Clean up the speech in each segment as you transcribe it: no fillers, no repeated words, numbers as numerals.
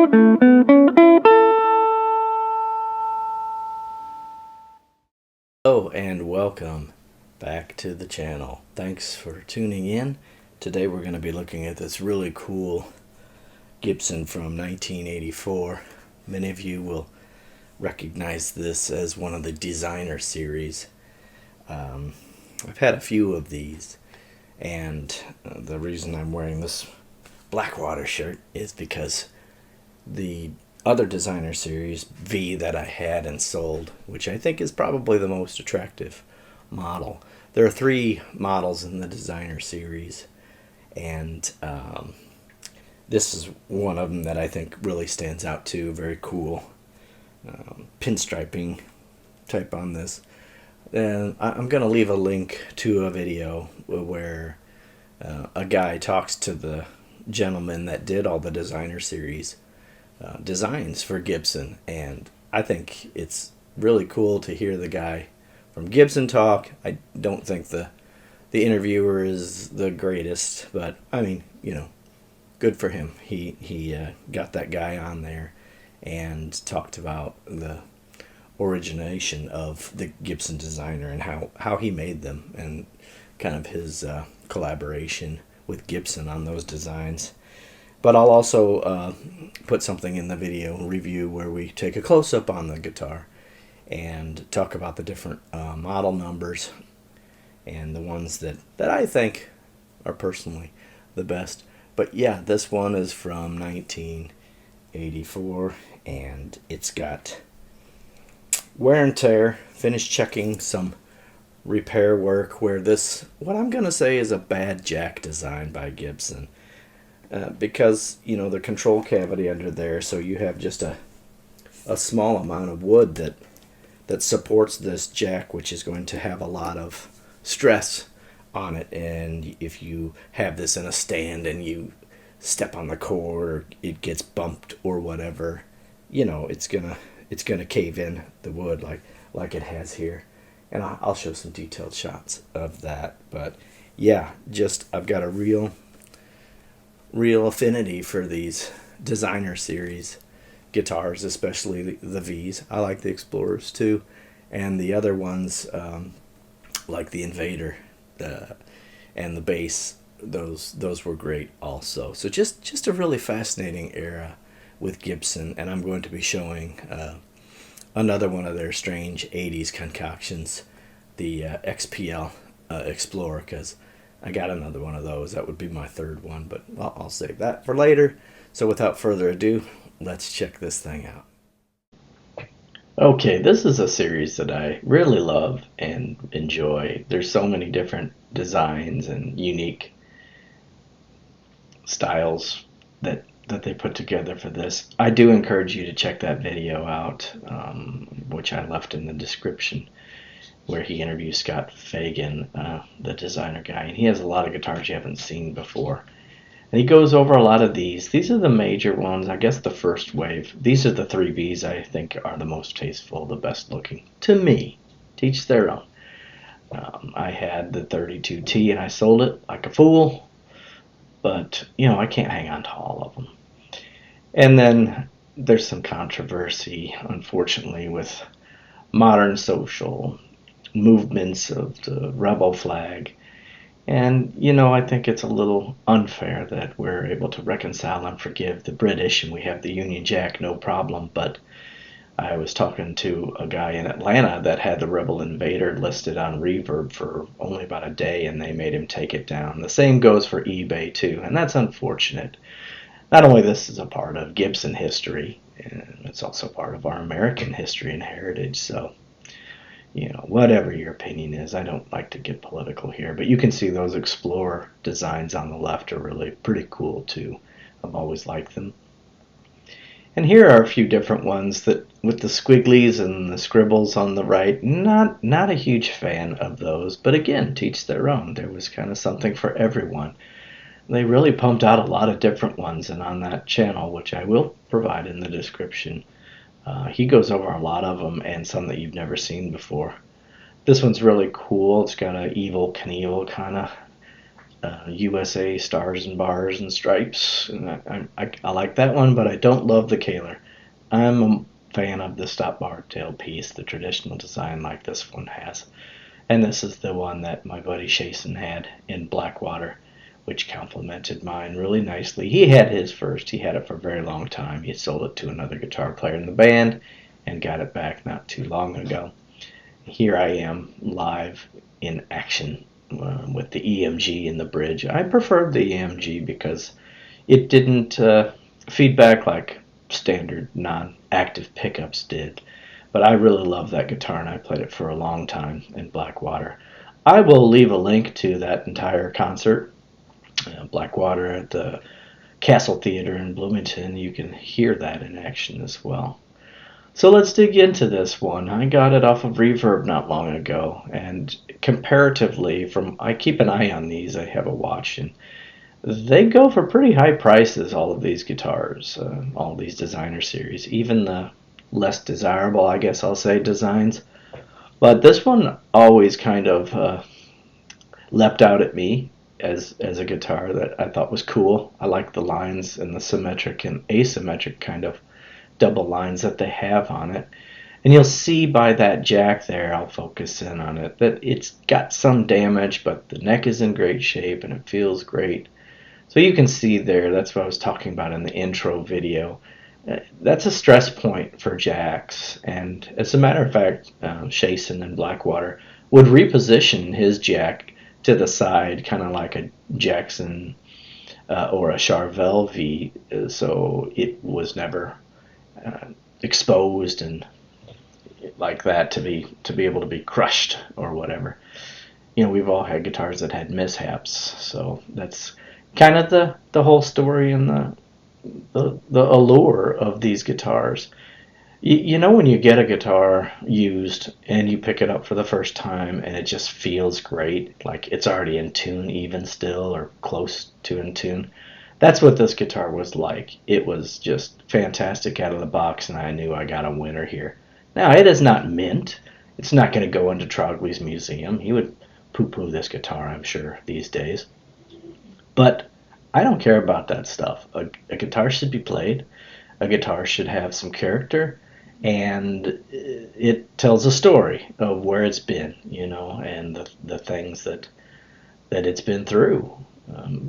Hello and welcome back to the channel. Thanks for tuning in. Today we're going to be looking at this really cool Gibson from 1984. Many of you will recognize this as one of the Designer series. I've had a few of these, and the reason I'm wearing this Blackwater shirt is because the other Designer series V that I had and sold, which I think is probably the most attractive model. There are 3 models in the Designer series, and this is one of them that I think really stands out too. Very cool pinstriping type on this. And I'm going to leave a link to a video where a guy talks to the gentleman that did all the Designer series designs for Gibson, and I think it's really cool to hear the guy from Gibson talk. I don't think the interviewer is the greatest, but I mean, you know, good for him. He got that guy on there and talked about the origination of the Gibson Designer and how he made them, and kind of his collaboration with Gibson on those designs. But I'll also put something in the video review where we take a close-up on the guitar and talk about the different model numbers and the ones that I think are personally the best. But yeah, this one is from 1984, and it's got wear and tear. Finished checking some repair work where this, what I'm going to say, is a bad jack design by Gibson. Because, you know, the control cavity under there, so you have just a small amount of wood that supports this jack, which is going to have a lot of stress on it. And if you have this in a stand and you step on the cord, or it gets bumped or whatever, you know, it's gonna cave in the wood like it has here. And I'll show some detailed shots of that. But yeah, just I've got a real affinity for these Designer series guitars, especially the V's. I like the Explorers too, and the other ones like the Invader and the bass. Those were great also. So just a really fascinating era with Gibson, and I'm going to be showing another one of their strange 80s concoctions, the XPL Explorer, because I got another one of those. That would be my 3rd one, but I'll save that for later. So without further ado, let's check this thing out. Okay, this is a series that I really love and enjoy. There's so many different designs and unique styles that they put together for this. I do encourage you to check that video out, which I left in the description, where he interviews Scott Fagan, the designer guy, and he has a lot of guitars you haven't seen before. And he goes over a lot of these. These are the major ones, I guess the first wave. These are the 3Bs I think are the most tasteful, the best looking, to me. To each their own. I had the 32T and I sold it like a fool, but you know, I can't hang on to all of them. And then there's some controversy, unfortunately, with modern social movements of the rebel flag, and you know, I think it's a little unfair that we're able to reconcile and forgive the British and we have the Union Jack, no problem. But I was talking to a guy in Atlanta that had the Rebel Invader listed on Reverb for only about a day, and they made him take it down. The same goes for eBay too, and that's unfortunate. Not only this is a part of Gibson history, and it's also part of our American history and heritage. So, you know, whatever your opinion is, I don't like to get political here, but you can see those Explorer designs on the left are really pretty cool too. I've always liked them. And here are a few different ones that with the squigglies and the scribbles on the right. Not a huge fan of those, but again, to each their own. There was kind of something for everyone. They really pumped out a lot of different ones, and on that channel, which I will provide in the description, he goes over a lot of them and some that you've never seen before. This one's really cool. It's got an Evel Knievel kind of USA Stars and Bars and Stripes, and I like that one, but I don't love the Kaler. I'm a fan of the stop bar tailpiece, the traditional design like this one has. And this is the one that my buddy Shason had in Blackwater, which complemented mine really nicely. He had his first. He had it for a very long time. He sold it to another guitar player in the band and got it back not too long ago. Here I am live in action with the EMG in the bridge. I preferred the EMG because it didn't feedback like standard non-active pickups did. But I really love that guitar, and I played it for a long time in Blackwater. I will leave a link to that entire concert, Blackwater at the Castle Theater in Bloomington. You can hear that in action as well. So let's dig into this one. I got it off of Reverb not long ago, and comparatively, I keep an eye on these. I have a watch, and they go for pretty high prices, all of these guitars, all of these designer series, even the less desirable, I guess I'll say, designs. But this one always kind of leapt out at me as a guitar that I thought was cool. I like the lines and the symmetric and asymmetric kind of double lines that they have on it. And you'll see by that jack there, I'll focus in on it, that it's got some damage, but the neck is in great shape and it feels great. So you can see there, that's what I was talking about in the intro video. That's a stress point for jacks, and as a matter of fact, Shason and Blackwater would reposition his jack to the side, kind of like a Jackson or a Charvel V, so it was never exposed and like that to be able to be crushed or whatever. You know, we've all had guitars that had mishaps, so that's kind of the whole story and the allure of these guitars. You know, when you get a guitar used and you pick it up for the first time and it just feels great, like it's already in tune even still or close to in tune. That's what this guitar was like. It was just fantastic out of the box, and I knew I got a winner here. Now, it is not mint. It's not going to go into Trogley's museum. He would poo-poo this guitar, I'm sure, these days. But I don't care about that stuff. A guitar should be played. A guitar should have some character, and it tells a story of where it's been, you know, and the things that it's been through.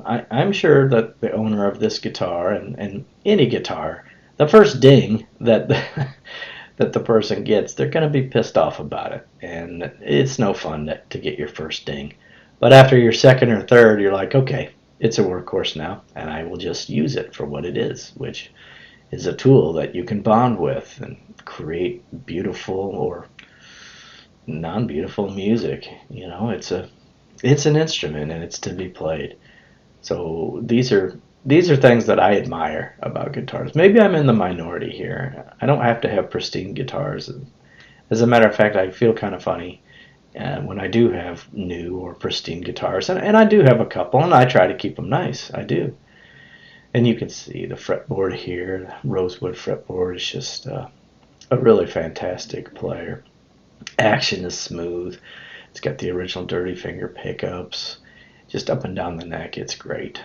I'm sure that the owner of this guitar and any guitar, the first ding that that the person gets, they're going to be pissed off about it, and it's no fun to get your first ding. But after your second or third, you're like, okay, it's a workhorse now, and I will just use it for what it is, which is a tool that you can bond with and create beautiful or non-beautiful music. You know, it's an instrument, and it's to be played. So these are things that I admire about guitars. Maybe I'm in the minority here. I don't have to have pristine guitars. As a matter of fact, I feel kind of funny when I do have new or pristine guitars, and I do have a couple, and I try to keep them nice. I do. And you can see the fretboard here, the rosewood fretboard is just a really fantastic player. Action is smooth. It's got the original dirty finger pickups. Just up and down the neck, it's great.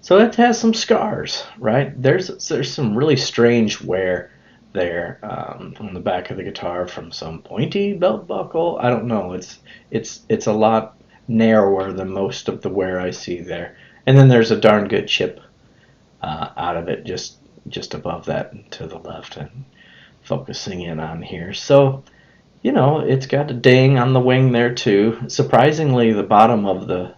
So it has some scars, right? There's some really strange wear there on the back of the guitar from some pointy belt buckle. I don't know. It's a lot narrower than most of the wear I see there. And then there's a darn good chip out of it just above that and to the left, and focusing in on here. So, you know, it's got a ding on the wing there too. Surprisingly, the bottom of the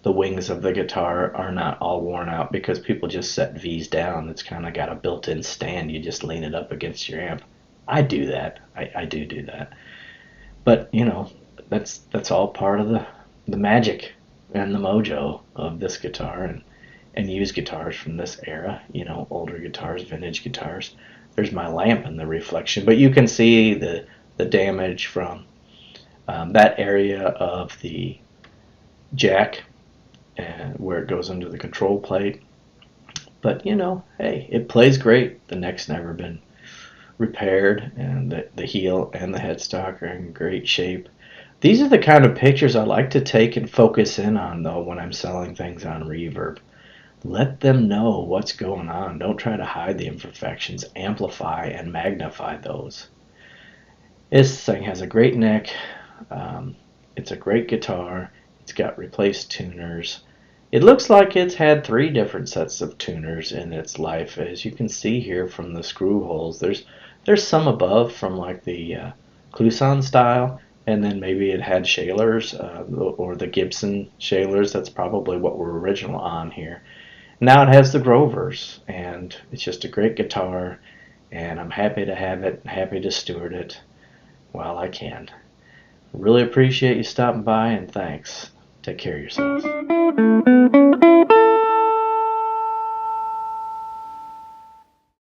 wings of the guitar are not all worn out because people just set V's down. It's kind of got a built-in stand. You just lean it up against your amp. I do that. I do that. But, you know, that's all part of the magic and the mojo of this guitar and used guitars from this era, you know, older guitars, vintage guitars. There's my lamp in the reflection, but you can see the damage from that area of the jack and where it goes into the control plate. But, you know, hey, it plays great. The neck's never been repaired, and the heel and the headstock are in great shape. These are the kind of pictures I like to take and focus in on, though, when I'm selling things on Reverb. Let them know what's going on. Don't try to hide the imperfections. Amplify and magnify those. This thing has a great neck. It's a great guitar. It's got replaced tuners. It looks like it's had 3 different sets of tuners in its life. As you can see here from the screw holes, there's some above from like the Clouson style, and then maybe it had Shalers or the Gibson Shalers. That's probably what were original on here. Now it has the Grovers, and it's just a great guitar, and I'm happy to have it, happy to steward it while I can. Really appreciate you stopping by, and thanks. Take care of yourselves.